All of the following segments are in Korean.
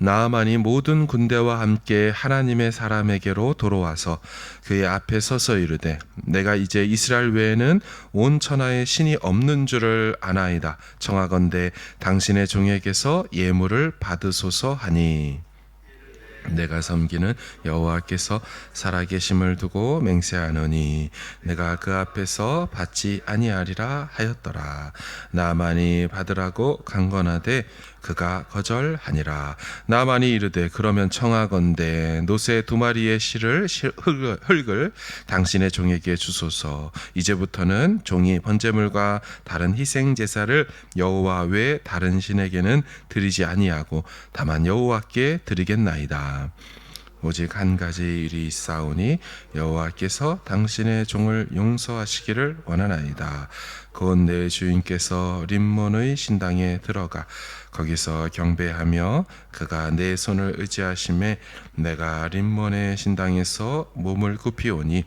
나아만이 모든 군대와 함께 하나님의 사람에게로 돌아와서 그의 앞에 서서 이르되 내가 이제 이스라엘 외에는 온 천하에 신이 없는 줄을 아나이다. 청하건대 당신의 종에게서 예물을 받으소서 하니 내가 섬기는 여호와께서 살아계심을 두고 맹세하노니 내가 그 앞에서 받지 아니하리라 하였더라. 나만이 받으라고 강건하되 그가 거절하니라. 나만이 이르되 그러면 청하건대 노새 2마리의 흙을 당신의 종에게 주소서. 이제부터는 종이 번제물과 다른 희생 제사를 여호와 외 다른 신에게는 드리지 아니하고 다만 여호와께 드리겠나이다. 오직 한 가지 일이 있사오니 여호와께서 당신의 종을 용서하시기를 원하나이다. 곧 내 주인께서 림몬의 신당에 들어가 거기서 경배하며 그가 내 손을 의지하심에 내가 림몬의 신당에서 몸을 굽히오니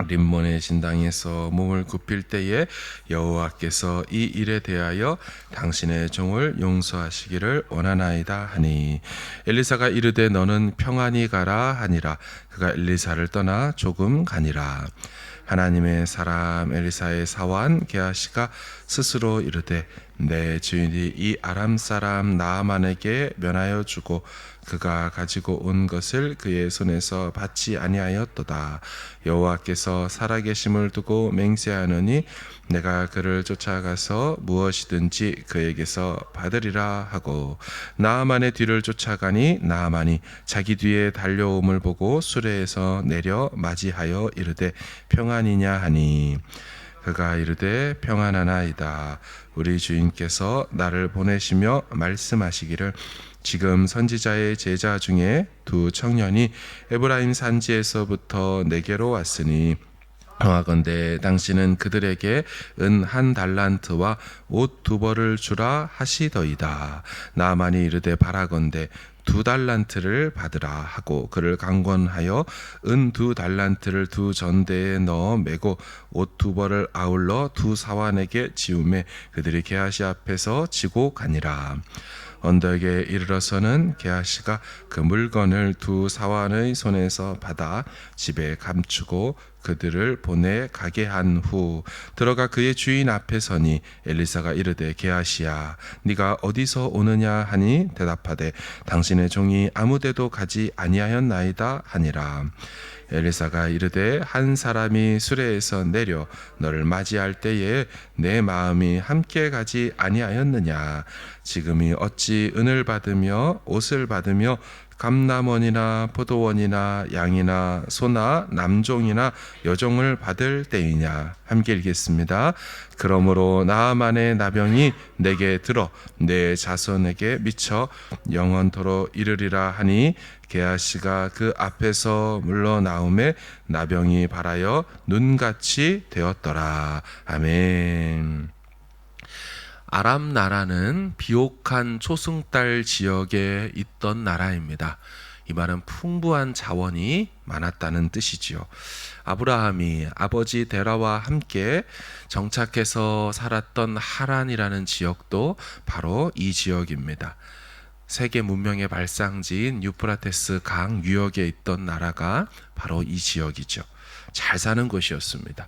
림몬의 신당에서 몸을 굽힐 때에 여호와께서 이 일에 대하여 당신의 종을 용서하시기를 원하나이다 하니 엘리사가 이르되 너는 평안히 가라 하니라. 그가 엘리사를 떠나 조금 가니라. 하나님의 사람 엘리사의 사환 게하시가 스스로 이르되 내 주인이 이 아람 사람 나아만에게 면하여 주고 그가 가지고 온 것을 그의 손에서 받지 아니하였도다. 여호와께서 살아계심을 두고 맹세하노니 내가 그를 쫓아가서 무엇이든지 그에게서 받으리라 하고 나아만의 뒤를 쫓아가니 나아만이 자기 뒤에 달려옴을 보고 수레에서 내려 맞이하여 이르되 평안이냐 하니 그가 이르되 평안하나이다. 우리 주인께서 나를 보내시며 말씀하시기를 지금 선지자의 제자 중에 2 청년이 에브라임 산지에서부터 내게로 왔으니 청하건대 당신은 그들에게 은 1달란트와 옷 2벌을 주라 하시더이다. 나아만이 이르되 바라건대 2달란트를 받으라 하고 그를 강권하여 은 2달란트를 2 전대에 넣어 메고 옷 2벌을 아울러 2 사환에게 지우매 그들이 게하시 앞에서 지고 가니라. 언덕에 이르러서는 게하시가 그 물건을 2 사환의 손에서 받아 집에 감추고 그들을 보내 가게 한 후 들어가 그의 주인 앞에 서니 엘리사가 이르되 게하시야 네가 어디서 오느냐 하니 대답하되 당신의 종이 아무데도 가지 아니하였나이다 하니라. 엘리사가 이르되 한 사람이 수레에서 내려 너를 맞이할 때에 내 마음이 함께 가지 아니하였느냐. 지금이 어찌 은을 받으며 옷을 받으며 감람원이나 포도원이나 양이나 소나 남종이나 여종을 받을 때이냐. 함께 읽겠습니다. 그러므로 나아만의 나병이 내게 들어 내 자손에게 미쳐 영원토록 이르리라 하니 게하시가 그 앞에서 물러나오매 나병이 발하여 눈같이 되었더라. 아멘. 아람 나라는 비옥한 초승달 지역에 있던 나라입니다. 이 말은 풍부한 자원이 많았다는 뜻이지요. 아브라함이 아버지 데라와 함께 정착해서 살았던 하란이라는 지역도 바로 이 지역입니다. 세계 문명의 발상지인 유프라테스 강 유역에 있던 나라가 바로 이 지역이죠. 잘 사는 곳이었습니다.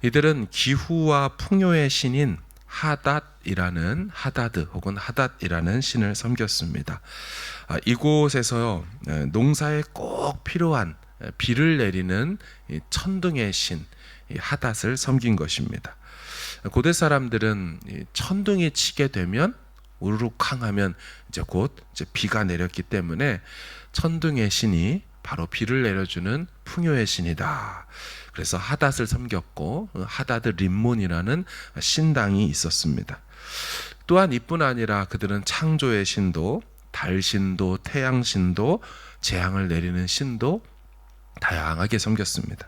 이들은 기후와 풍요의 신인 하다드 혹은 하닷이라는 신을 섬겼습니다. 이곳에서 농사에 꼭 필요한 비를 내리는 천둥의 신 하닷을 섬긴 것입니다. 고대 사람들은 천둥이 치게 되면 우르르쾅하면 곧 비가 내렸기 때문에 천둥의 신이 바로 비를 내려주는 풍요의 신이다. 그래서 하닷을 섬겼고 하다드 림몬이라는 신당이 있었습니다. 또한 이뿐 아니라 그들은 창조의 신도, 달신도, 태양신도, 재앙을 내리는 신도 다양하게 섬겼습니다.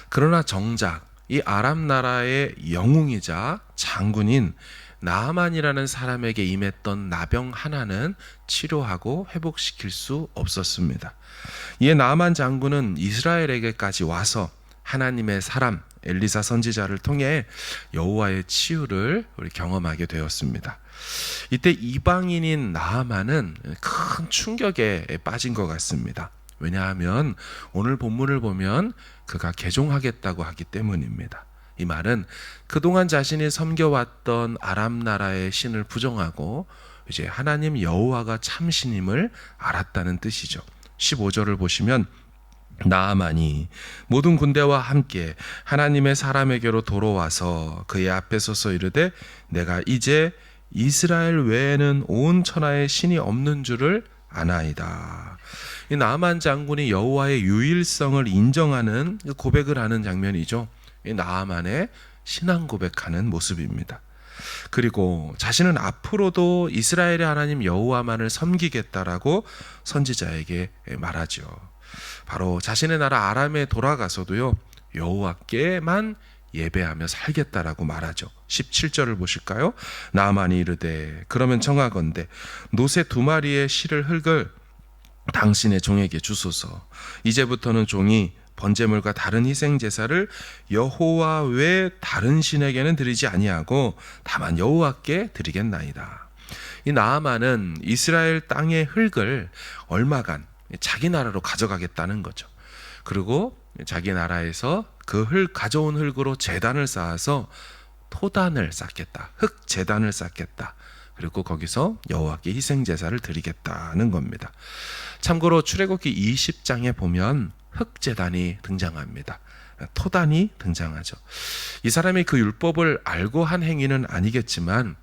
그러나 정작 이 아람 나라의 영웅이자 장군인 나아만이라는 사람에게 임했던 나병 하나는 치료하고 회복시킬 수 없었습니다. 이에 나아만 장군은 이스라엘에게까지 와서 하나님의 사람 엘리사 선지자를 통해 여호와의 치유를 우리 경험하게 되었습니다. 이때 이방인인 나아만은 큰 충격에 빠진 것 같습니다. 왜냐하면 오늘 본문을 보면 그가 개종하겠다고 하기 때문입니다. 이 말은 그동안 자신이 섬겨왔던 아람 나라의 신을 부정하고 이제 하나님 여호와가 참신임을 알았다는 뜻이죠. 15절을 보시면 나아만이 모든 군대와 함께 하나님의 사람에게로 돌아와서 그의 앞에 서서 이르되 내가 이제 이스라엘 외에는 온 천하에 신이 없는 줄을 아나이다. 이 나아만 장군이 여호와의 유일성을 인정하는 고백을 하는 장면이죠. 이 나아만의 신앙 고백하는 모습입니다. 그리고 자신은 앞으로도 이스라엘의 하나님 여호와만을 섬기겠다라고 선지자에게 말하죠. 바로 자신의 나라 아람에 돌아가서도요 여호와께만 예배하며 살겠다라고 말하죠. 17절을 보실까요? 나아만이 이르되 그러면 청하건대 노새 2마리의 실을 흙을 당신의 종에게 주소서. 이제부터는 종이 번제물과 다른 희생 제사를 여호와 외 다른 신에게는 드리지 아니하고 다만 여호와께 드리겠나이다. 이 나아만은 이스라엘 땅의 흙을 얼마간 자기 나라로 가져가겠다는 거죠. 그리고 자기 나라에서 그 가져온 흙으로 제단을 쌓아서 토단을 쌓겠다. 흙 제단을 쌓겠다. 그리고 거기서 여호와께 희생 제사를 드리겠다는 겁니다. 참고로 출애굽기 20장에 보면 흙제단이 등장합니다. 토단이 등장하죠. 이 사람이 그 율법을 알고 한 행위는 아니겠지만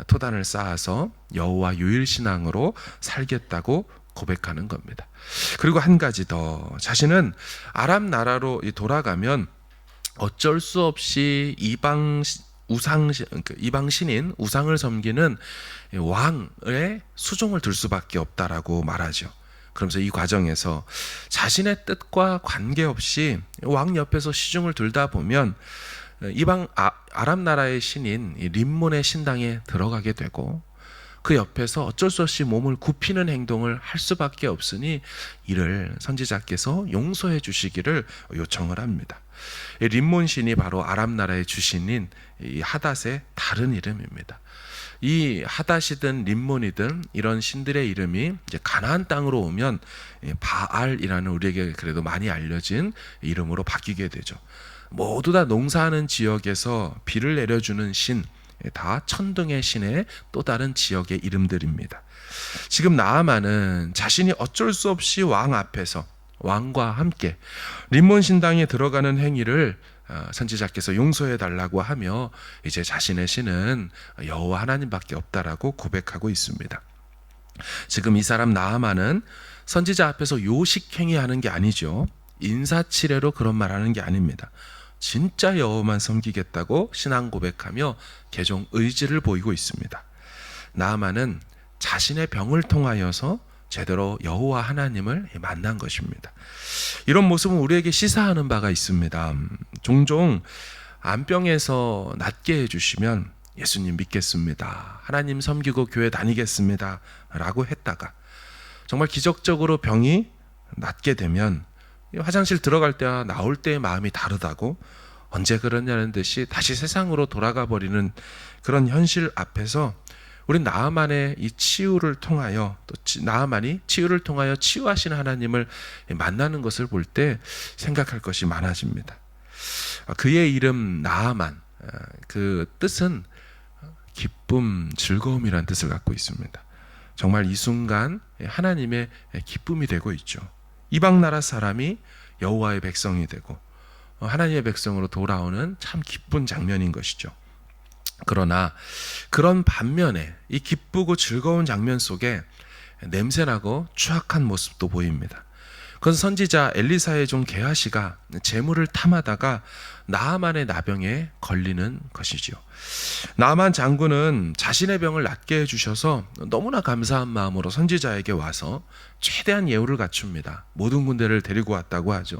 토단을 쌓아서 여호와 유일신앙으로 살겠다고 고백하는 겁니다. 그리고 한 가지 더, 자신은 아람 나라로 돌아가면 어쩔 수 없이 이방 신인 우상을 섬기는 왕의 수종을 들 수밖에 없다라고 말하죠. 그러면서 이 과정에서 자신의 뜻과 관계없이 왕 옆에서 시중을 들다 보면 이방 아람 나라의 신인 림몬의 신당에 들어가게 되고 그 옆에서 어쩔 수 없이 몸을 굽히는 행동을 할 수밖에 없으니 이를 선지자께서 용서해 주시기를 요청을 합니다. 림몬 신이 바로 아람 나라의 주신인 이 하닷의 다른 이름입니다. 이 하닷이든 림몬이든 이런 신들의 이름이 이제 가나안 땅으로 오면 바알이라는 우리에게 그래도 많이 알려진 이름으로 바뀌게 되죠. 모두 다 농사하는 지역에서 비를 내려주는 신, 다 천둥의 신의 또 다른 지역의 이름들입니다. 지금 나아만은 자신이 어쩔 수 없이 왕 앞에서 왕과 함께 림몬 신당에 들어가는 행위를 선지자께서 용서해 달라고 하며 이제 자신의 신은 여호와 하나님밖에 없다라고 고백하고 있습니다. 지금 이 사람 나아만은 선지자 앞에서 요식 행위하는 게 아니죠. 인사치레로 그런 말하는 게 아닙니다. 진짜 여호와만 섬기겠다고 신앙 고백하며 개종 의지를 보이고 있습니다. 나아만은 자신의 병을 통하여서 제대로 여호와 하나님을 만난 것입니다. 이런 모습은 우리에게 시사하는 바가 있습니다. 종종 암병에서 낫게 해주시면 예수님 믿겠습니다, 하나님 섬기고 교회 다니겠습니다 라고 했다가 정말 기적적으로 병이 낫게 되면 화장실 들어갈 때와 나올 때의 마음이 다르다고, 언제 그러냐는 듯이 다시 세상으로 돌아가 버리는 그런 현실 앞에서 우리 나아만의 이 치유를 통하여, 또 나아만이 치유를 통하여 치유하시는 하나님을 만나는 것을 볼 때 생각할 것이 많아집니다. 그의 이름 나아만, 그 뜻은 기쁨, 즐거움이라는 뜻을 갖고 있습니다. 정말 이 순간 하나님의 기쁨이 되고 있죠. 이방 나라 사람이 여호와의 백성이 되고 하나님의 백성으로 돌아오는 참 기쁜 장면인 것이죠. 그러나 그런 반면에 이 기쁘고 즐거운 장면 속에 냄새나고 추악한 모습도 보입니다. 그건 선지자 엘리사의 종 게하시가 재물을 탐하다가 나아만의 나병에 걸리는 것이지요. 나아만 장군은 자신의 병을 낫게 해주셔서 너무나 감사한 마음으로 선지자에게 와서 최대한 예우를 갖춥니다. 모든 군대를 데리고 왔다고 하죠.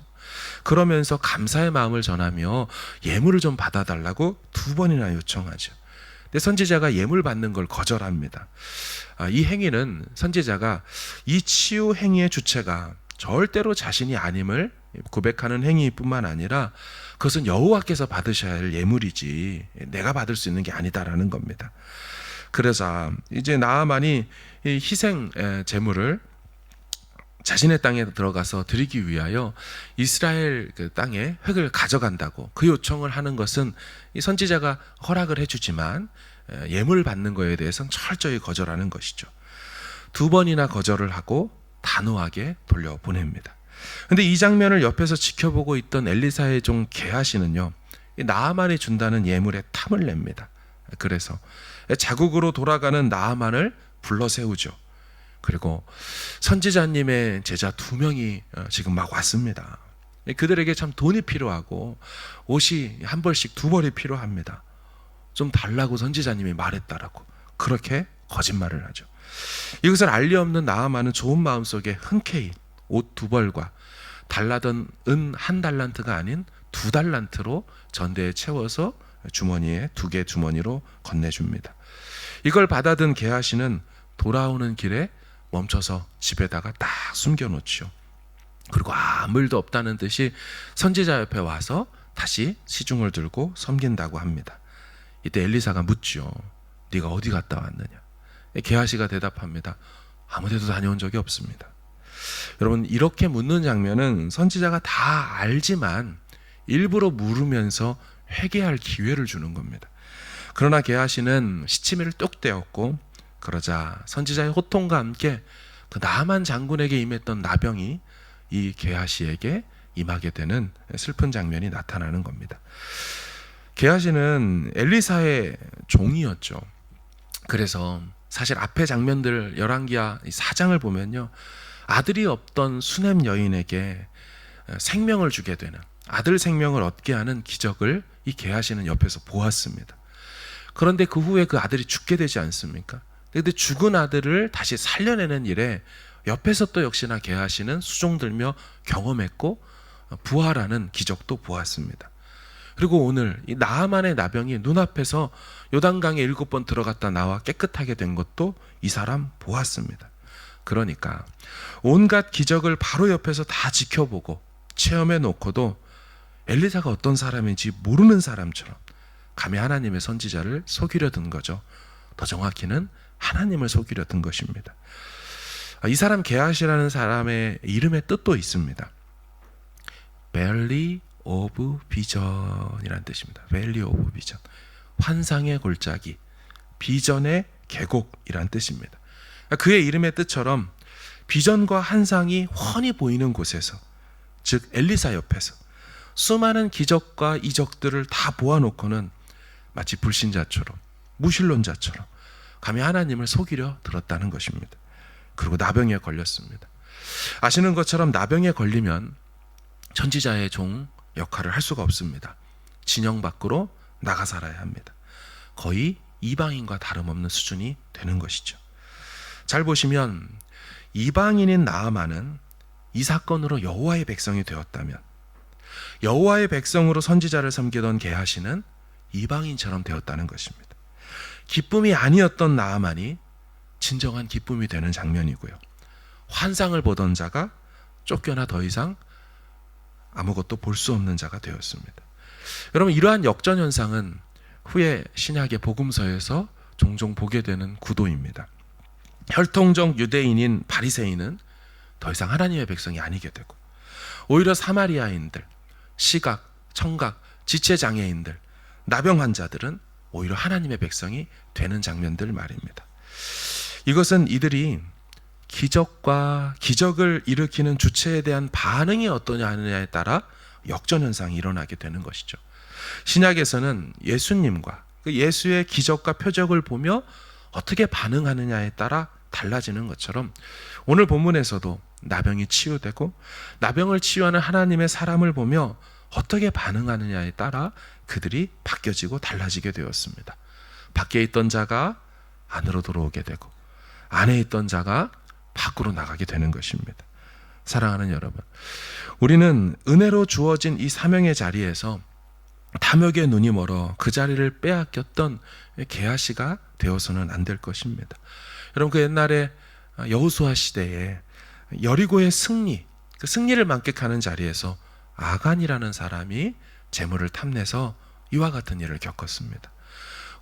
그러면서 감사의 마음을 전하며 예물을 좀 받아달라고 2번이나 요청하죠. 근데 선지자가 예물 받는 걸 거절합니다. 이 행위는 선지자가 이 치유 행위의 주체가 절대로 자신이 아님을 고백하는 행위뿐만 아니라 그것은 여호와께서 받으셔야 할 예물이지 내가 받을 수 있는 게 아니다라는 겁니다. 그래서 이제 나아만이 이 희생 제물을 자신의 땅에 들어가서 드리기 위하여 이스라엘 그 땅의 획을 가져간다고 그 요청을 하는 것은 이 선지자가 허락을 해주지만 예물 받는 거에 대해서는 철저히 거절하는 것이죠. 2번이나 거절을 하고 단호하게 돌려보냅니다. 근데 이 장면을 옆에서 지켜보고 있던 엘리사의 종 게하시는요, 나아만이 준다는 예물에 탐을 냅니다. 그래서 자국으로 돌아가는 나아만을 불러 세우죠. 그리고 선지자님의 제자 2명이 지금 막 왔습니다. 그들에게 참 돈이 필요하고 옷이 한 벌씩 2벌이 필요합니다. 좀 달라고 선지자님이 말했다라고 그렇게 거짓말을 하죠. 이것을 알리 없는 나아만은 좋은 마음 속에 흔쾌히 옷 2벌과 달라던 은 1달란트가 아닌 2달란트로 전대에 채워서 주머니에 2개 주머니로 건네줍니다. 이걸 받아든 게하시는 돌아오는 길에 멈춰서 집에다가 딱 숨겨놓죠. 그리고 아무 일도 없다는 듯이 선지자 옆에 와서 다시 시중을 들고 섬긴다고 합니다. 이때 엘리사가 묻죠. 네가 어디 갔다 왔느냐? 게하시가 대답합니다. 아무 데도 다녀온 적이 없습니다. 여러분, 이렇게 묻는 장면은 선지자가 다 알지만 일부러 물으면서 회개할 기회를 주는 겁니다. 그러나 게하시는 시치미를 뚝 떼었고, 그러자 선지자의 호통과 함께 그 나만 장군에게 임했던 나병이 이 게하시에게 임하게 되는 슬픈 장면이 나타나는 겁니다. 게하시는 엘리사의 종이었죠. 그래서 사실 앞에 장면들 열왕기하 4장을 보면요, 아들이 없던 수넴 여인에게 생명을 주게 되는, 아들 생명을 얻게 하는 기적을 이 게하시는 옆에서 보았습니다. 그런데 그 후에 그 아들이 죽게 되지 않습니까? 그런데 죽은 아들을 다시 살려내는 일에 옆에서 또 역시나 게하시는 수종 들며 경험했고 부활하는 기적도 보았습니다. 그리고 오늘 이 나아만의 나병이 눈앞에서 요단강에 7번 들어갔다 나와 깨끗하게 된 것도 이 사람 보았습니다. 그러니까 온갖 기적을 바로 옆에서 다 지켜보고 체험해 놓고도 엘리사가 어떤 사람인지 모르는 사람처럼 감히 하나님의 선지자를 속이려 든 거죠. 더 정확히는 하나님을 속이려 든 것입니다. 이 사람 게하시라는 사람의 이름의 뜻도 있습니다. Valley of Vision이라는 뜻입니다. Valley of Vision, 환상의 골짜기, 비전의 계곡이란 뜻입니다. 그의 이름의 뜻처럼 비전과 환상이 훤히 보이는 곳에서, 즉 엘리사 옆에서 수많은 기적과 이적들을 다 보아놓고는 마치 불신자처럼 무신론자처럼 감히 하나님을 속이려 들었다는 것입니다. 그리고 나병에 걸렸습니다. 아시는 것처럼 나병에 걸리면 선지자의 종 역할을 할 수가 없습니다. 진영 밖으로 나가 살아야 합니다. 거의 이방인과 다름없는 수준이 되는 것이죠. 잘 보시면 이방인인 나아만은 이 사건으로 여호와의 백성이 되었다면, 여호와의 백성으로 선지자를 섬기던 게하시는 이방인처럼 되었다는 것입니다. 기쁨이 아니었던 나아만이 진정한 기쁨이 되는 장면이고요. 환상을 보던 자가 쫓겨나 더 이상 아무것도 볼 수 없는 자가 되었습니다. 여러분, 이러한 역전현상은 후에 신약의 복음서에서 종종 보게 되는 구도입니다. 혈통적 유대인인 바리새인은 더 이상 하나님의 백성이 아니게 되고, 오히려 사마리아인들, 시각, 청각, 지체장애인들, 나병 환자들은 오히려 하나님의 백성이 되는 장면들 말입니다. 이것은 이들이 기적을 일으키는 주체에 대한 반응이 어떠냐 하느냐에 따라 역전현상이 일어나게 되는 것이죠. 신약에서는 예수님과 그 예수의 기적과 표적을 보며 어떻게 반응하느냐에 따라 달라지는 것처럼 오늘 본문에서도 나병이 치유되고 나병을 치유하는 하나님의 사람을 보며 어떻게 반응하느냐에 따라 그들이 바뀌어지고 달라지게 되었습니다. 밖에 있던 자가 안으로 들어오게 되고 안에 있던 자가 밖으로 나가게 되는 것입니다. 사랑하는 여러분, 우리는 은혜로 주어진 이 사명의 자리에서 탐욕의 눈이 멀어 그 자리를 빼앗겼던 게하시가 되어서는 안 될 것입니다. 여러분, 그 옛날에 여호수아 시대에 여리고의 승리, 그 승리를 만끽하는 자리에서 아간이라는 사람이 재물을 탐내서 이와 같은 일을 겪었습니다.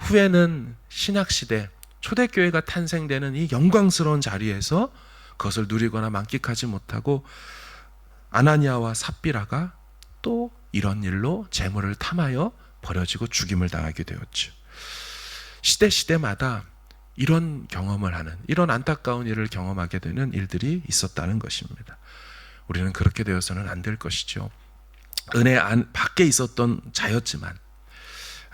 후에는 신약시대 초대교회가 탄생되는 이 영광스러운 자리에서 그것을 누리거나 만끽하지 못하고 아나니아와 삽비라가 또 이런 일로 재물을 탐하여 버려지고 죽임을 당하게 되었죠. 시대마다 이런 경험을 하는, 이런 안타까운 일을 경험하게 되는 일들이 있었다는 것입니다. 우리는 그렇게 되어서는 안 될 것이죠. 은혜 밖에 있었던 자였지만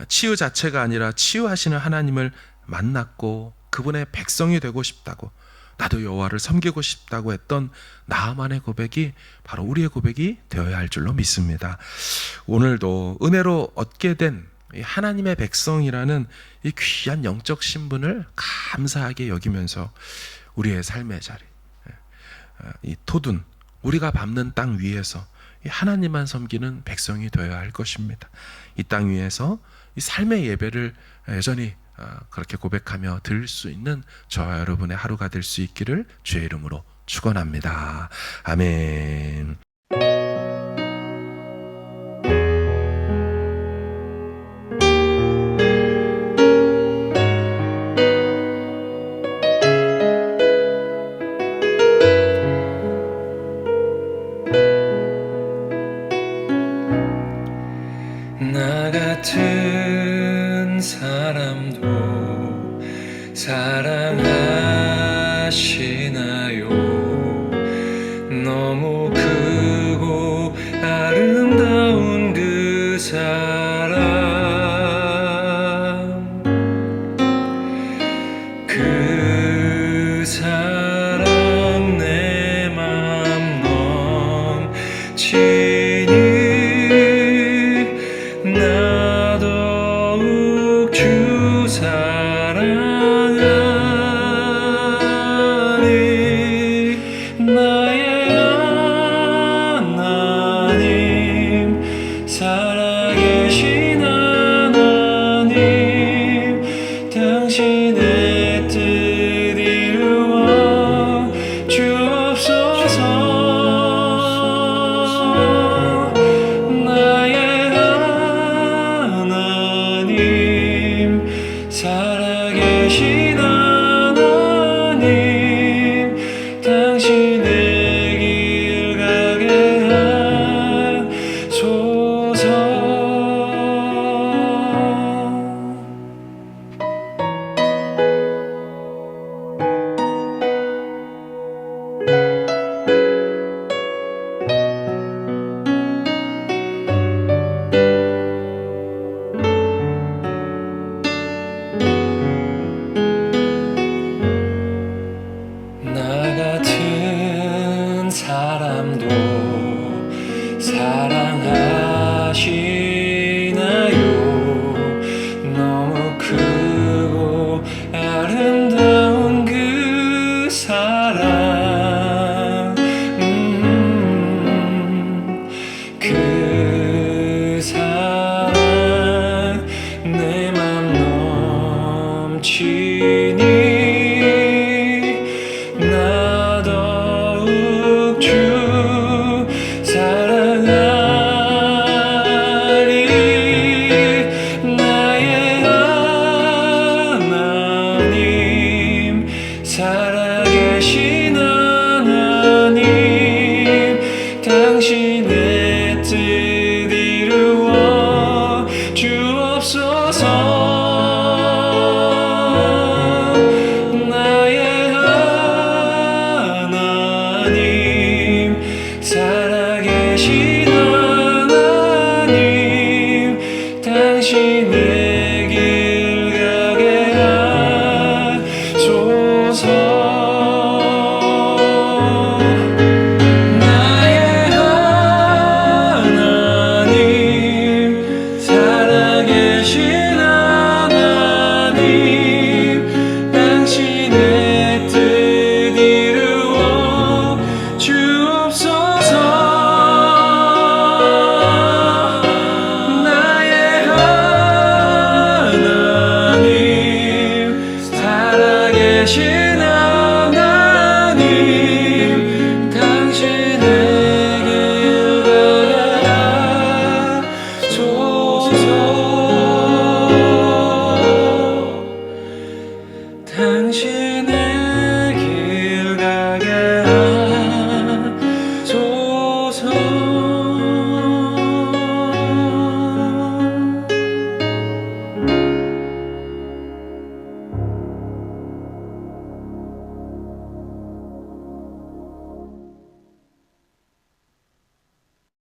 치유 자체가 아니라 치유하시는 하나님을 만났고 그분의 백성이 되고 싶다고, 나도 여호와를 섬기고 싶다고 했던 나아만의 고백이 바로 우리의 고백이 되어야 할 줄로 믿습니다. 오늘도 은혜로 얻게 된 하나님의 백성이라는 이 귀한 영적 신분을 감사하게 여기면서 우리의 삶의 자리, 이 토둔, 우리가 밟는 땅 위에서 하나님만 섬기는 백성이 되어야 할 것입니다. 이 땅 위에서 이 삶의 예배를 여전히 그렇게 고백하며 드릴 수 있는 저와 여러분의 하루가 될 수 있기를 주의 이름으로 축원합니다. 아멘. 나 같은 사람도 사랑하시나요? 너무 크고 아름다운 그 사랑, 그 사랑 내 맘 넘치니 나 더욱 주 사랑하니 나의 하나님, 살아계신 하나님, 당신의 뜻 이루어 주옵소서. 살아계신 하나님, 당신의 길 가게 하소서. 나 같은 사람도 사랑하시나요? 너무 크고 아름다운 그 사랑, 그 사랑 내 맘 넘치